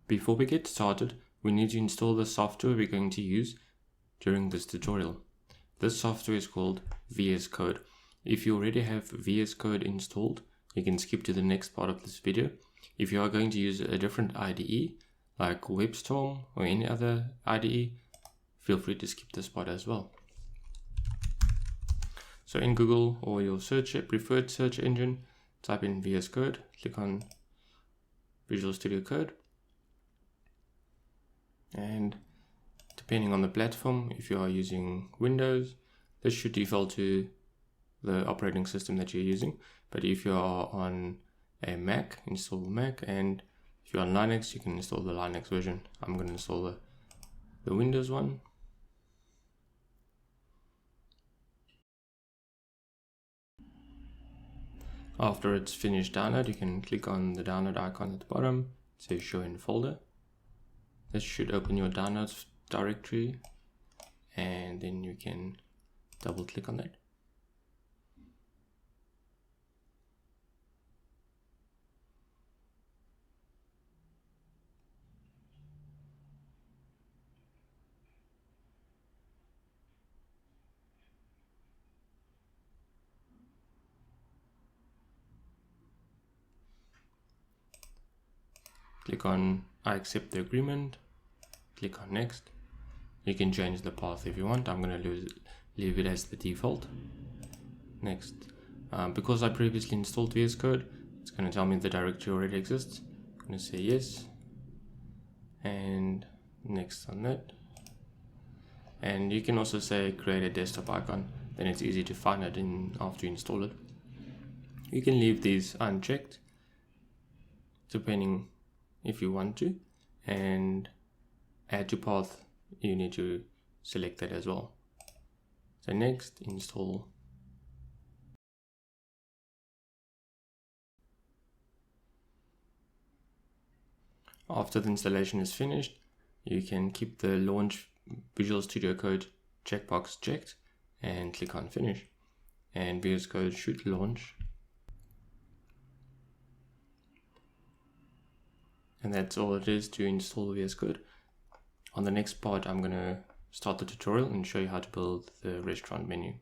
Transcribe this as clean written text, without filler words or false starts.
Before we get started, we need to install the software we're going to use during this tutorial. This software is called VS Code. If you already have VS Code installed, you can skip to the next part of this video. If you are going to use a different IDE, like WebStorm or any other IDE, feel free to skip this part as well. So in Google or your preferred search engine, type in VS Code, click on Visual Studio Code, and depending on the platform, if you are using Windows, this should default to the operating system that you're using. But if you are on a Mac, install Mac, and if you're on Linux, you can install the Linux version. I'm going to install the Windows one. After it's finished download, you can click on the download icon at the bottom. It says show in folder. This should open your downloads directory, and then you can double click on that. Click on I accept the agreement, click on next. You can change the path if you want. I'm going to leave it as the default. Next. Because I previously installed VS Code, it's going to tell me the directory already exists. I'm going to say yes, and next on that. And you can also say create a desktop icon, then it's easy to find it after you install it. You can leave these unchecked depending if you want to, and add to path, you need to select that as well. So next, install. After the installation is finished, you can keep the launch Visual Studio Code checkbox checked and click on finish, and VS Code should launch. And that's all it is to install VS Code. On the next part, I'm going to start the tutorial and show you how to build the restaurant menu.